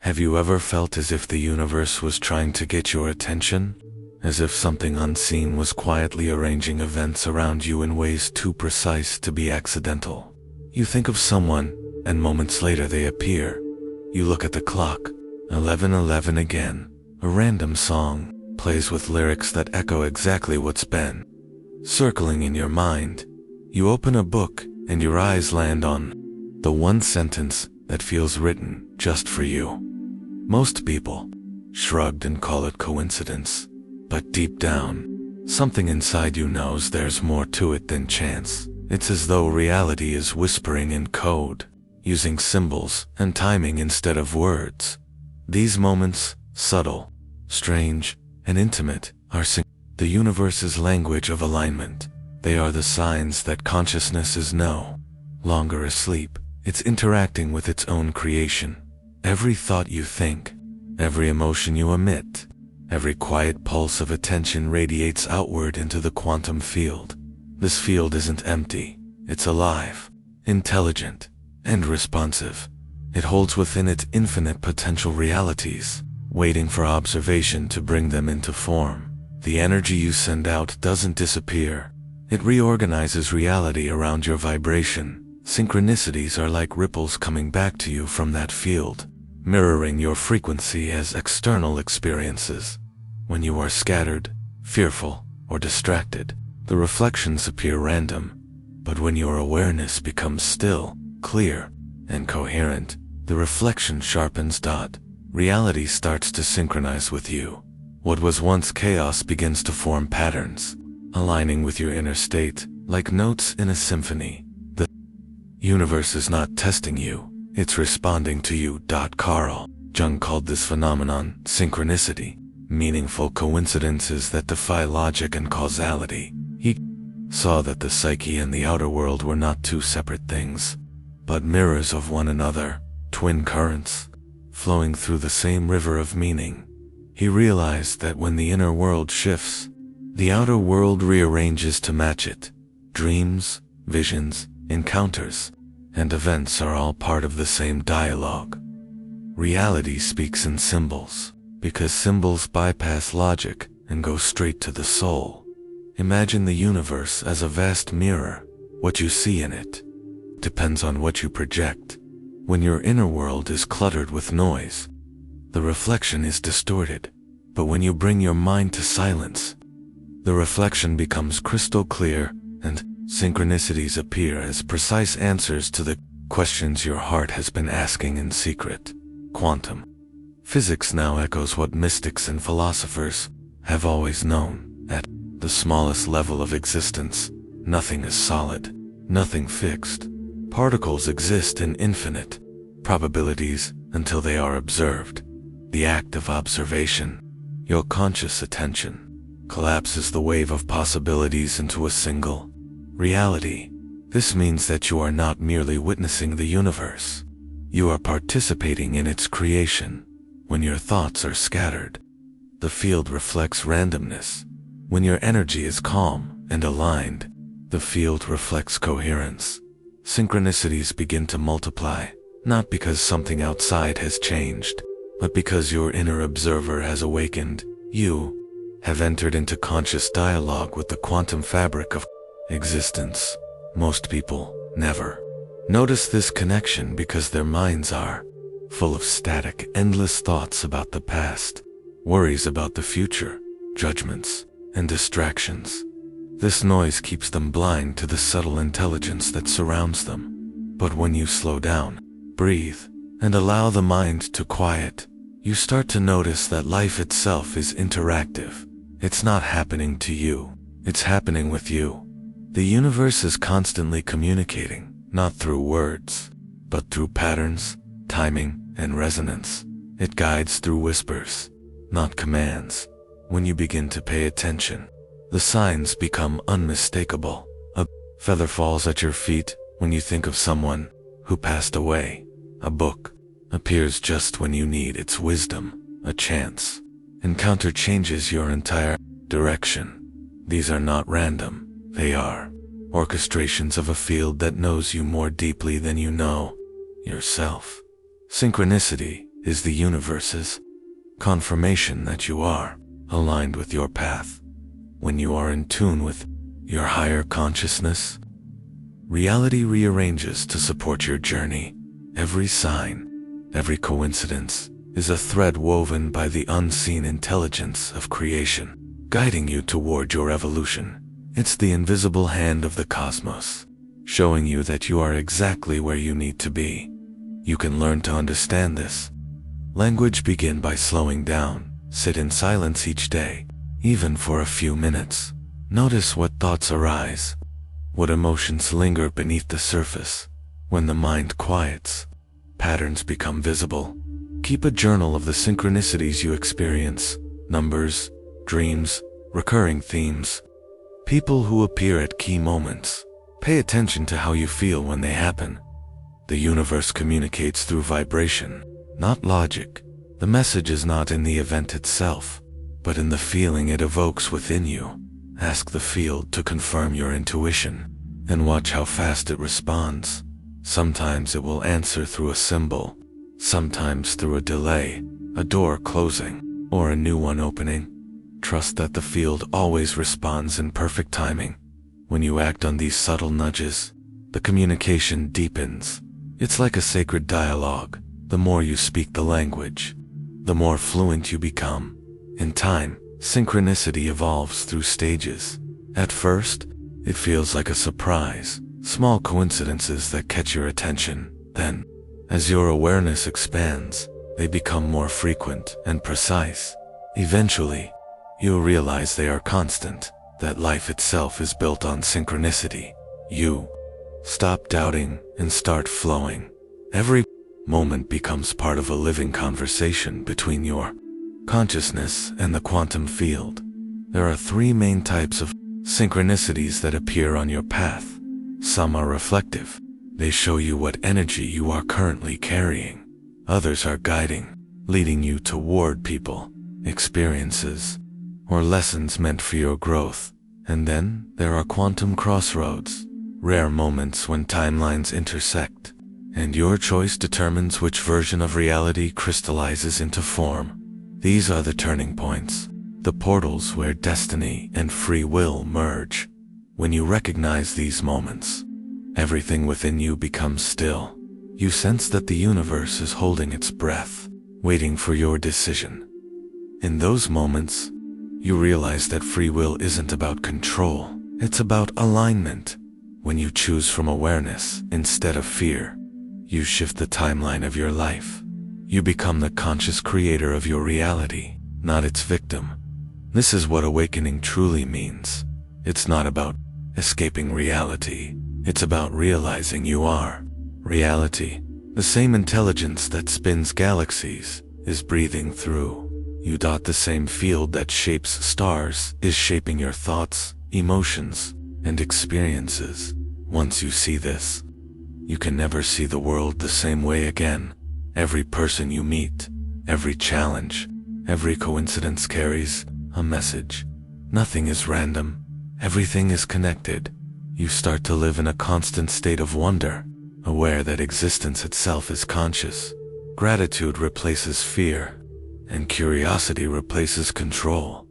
Have you ever felt as if the universe was trying to get your attention? As if something unseen was quietly arranging events around you in ways too precise to be accidental? You think of someone, and moments later they appear. You look at the clock, 11:11 again. A random song plays with lyrics that echo exactly what's been circling in your mind. You open a book, and your eyes land on the one sentence that feels written just for you. Most people shrugged and call it coincidence, but deep down, something inside you knows there's more to it than chance. It's as though reality is whispering in code, using symbols and timing instead of words. These moments, subtle, strange, and intimate, are the universe's language of alignment. They are the signs that consciousness is no longer asleep. It's interacting with its own creation. Every thought you think, every emotion you emit, every quiet pulse of attention radiates outward into the quantum field. This field isn't empty. It's alive, intelligent, and responsive. It holds within it infinite potential realities, waiting for observation to bring them into form. The energy you send out doesn't disappear. It reorganizes reality around your vibration. Synchronicities are like ripples coming back to you from that field, mirroring your frequency as external experiences. When you are scattered, fearful, or distracted, the reflections appear random. But when your awareness becomes still, clear, and coherent, the reflection sharpens. Reality starts to synchronize with you. What was once chaos begins to form patterns, aligning with your inner state, like notes in a symphony. The universe is not testing you, it's responding to you. Carl Jung called this phenomenon synchronicity, meaningful coincidences that defy logic and causality. He saw that the psyche and the outer world were not two separate things, but mirrors of one another, twin currents, flowing through the same river of meaning. He realized that when the inner world shifts, the outer world rearranges to match it. Dreams, visions, encounters, and events are all part of the same dialogue. Reality speaks in symbols, because symbols bypass logic and go straight to the soul. Imagine the universe as a vast mirror. What you see in it depends on what you project. When your inner world is cluttered with noise, the reflection is distorted. But when you bring your mind to silence, the reflection becomes crystal clear, and synchronicities appear as precise answers to the questions your heart has been asking in secret. Quantum physics now echoes what mystics and philosophers have always known. At the smallest level of existence, nothing is solid, nothing fixed. Particles exist in infinite probabilities until they are observed. The act of observation, your conscious attention, collapses the wave of possibilities into a single reality. This means that you are not merely witnessing the universe. You are participating in its creation. When your thoughts are scattered, the field reflects randomness. When your energy is calm and aligned, the field reflects coherence. Synchronicities begin to multiply, not because something outside has changed, but because your inner observer has awakened. You have entered into conscious dialogue with the quantum fabric of existence. Most people never notice this connection because their minds are full of static, endless thoughts about the past, worries about the future, judgments, and distractions. This noise keeps them blind to the subtle intelligence that surrounds them. But when you slow down, breathe, and allow the mind to quiet, you start to notice that life itself is interactive. It's not happening to you, it's happening with you. The universe is constantly communicating, not through words, but through patterns, timing, and resonance. It guides through whispers, not commands. When you begin to pay attention, the signs become unmistakable. A feather falls at your feet when you think of someone who passed away. A book appears just when you need its wisdom. A chance encounter changes your entire direction. These are not random. They are orchestrations of a field that knows you more deeply than you know yourself. Synchronicity is the universe's confirmation that you are aligned with your path. When you are in tune with your higher consciousness, reality rearranges to support your journey. Every sign, every coincidence is a thread woven by the unseen intelligence of creation, guiding you toward your evolution. It's the invisible hand of the cosmos, showing you that you are exactly where you need to be. You can learn to understand this language. Begin by slowing down. Sit in silence each day, even for a few minutes. Notice what thoughts arise, what emotions linger beneath the surface. When the mind quiets, patterns become visible. Keep a journal of the synchronicities you experience: numbers, dreams, recurring themes, people who appear at key moments. Pay attention to how you feel when they happen. The universe communicates through vibration, not logic. The message is not in the event itself, but in the feeling it evokes within you. Ask the field to confirm your intuition, and watch how fast it responds. Sometimes it will answer through a symbol, sometimes through a delay, a door closing, or a new one opening. Trust that the field always responds in perfect timing. When you act on these subtle nudges, the communication deepens. It's like a sacred dialogue. The more you speak the language, the more fluent you become. In time, synchronicity evolves through stages. At first, it feels like a surprise, small coincidences that catch your attention. Then, as your awareness expands, they become more frequent and precise. Eventually, you'll realize they are constant, that life itself is built on synchronicity. You stop doubting and start flowing. Every moment becomes part of a living conversation between your consciousness and the quantum field. There are three main types of synchronicities that appear on your path. Some are reflective. They show you what energy you are currently carrying. Others are guiding, leading you toward people, experiences, or lessons meant for your growth. And then there are quantum crossroads, rare moments when timelines intersect, and your choice determines which version of reality crystallizes into form. These are the turning points, the portals where destiny and free will merge. When you recognize these moments, everything within you becomes still. You sense that the universe is holding its breath, waiting for your decision. In those moments, you realize that free will isn't about control, it's about alignment. When you choose from awareness instead of fear, you shift the timeline of your life. You become the conscious creator of your reality, not its victim. This is what awakening truly means. It's not about escaping reality. It's about realizing you are reality. The same intelligence that spins galaxies is breathing through you. The same field that shapes stars is shaping your thoughts, emotions, and experiences. Once you see this, you can never see the world the same way again. Every person you meet, every challenge, every coincidence carries a message. Nothing is random. Everything is connected. You start to live in a constant state of wonder, aware that existence itself is conscious. Gratitude replaces fear, and curiosity replaces control.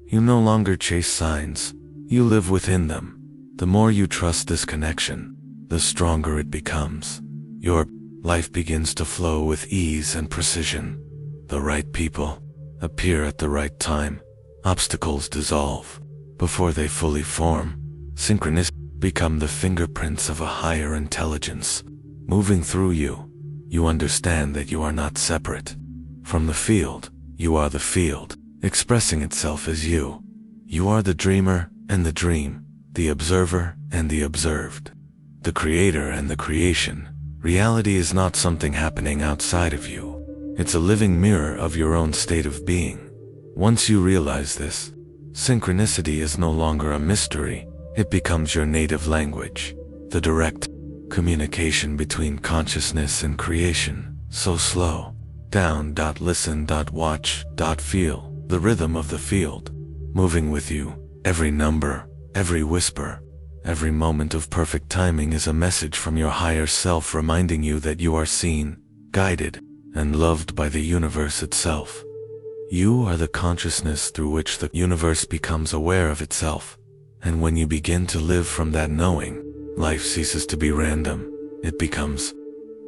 You no longer chase signs, you live within them. The more you trust this connection, the stronger it becomes. Your life begins to flow with ease and precision. The right people appear at the right time. Obstacles dissolve before they fully form. Synchronicities become the fingerprints of a higher intelligence moving through you. You understand that you are not separate from the field. You are the field, expressing itself as you. You are the dreamer and the dream, the observer and the observed, the creator and the creation. Reality is not something happening outside of you. It's a living mirror of your own state of being. Once you realize this, synchronicity is no longer a mystery. It becomes your native language, the direct communication between consciousness and creation. So slow down, listen, watch, feel the rhythm of the field, moving with you. Every number, every whisper, every moment of perfect timing is a message from your higher self reminding you that you are seen, guided, and loved by the universe itself. You are the consciousness through which the universe becomes aware of itself, and when you begin to live from that knowing, life ceases to be random. It becomes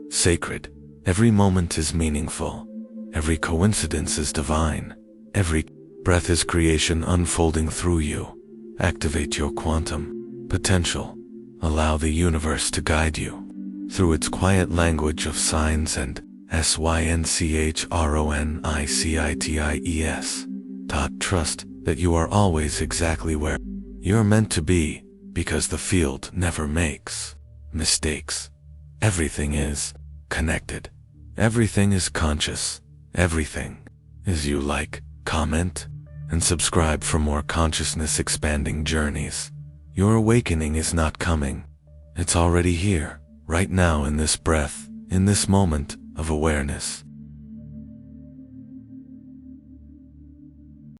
sacred. Every moment is meaningful. Every coincidence is divine. Every breath is creation unfolding through you. Activate your quantum potential. Allow the universe to guide you through its quiet language of signs and synchronicities. Trust that you are always exactly where you're meant to be, because the field never makes mistakes. Everything is connected. Everything is conscious. Everything is you. Like, comment, and subscribe for more consciousness expanding journeys. Your awakening is not coming. It's already here, right now, in this breath, in this moment of awareness.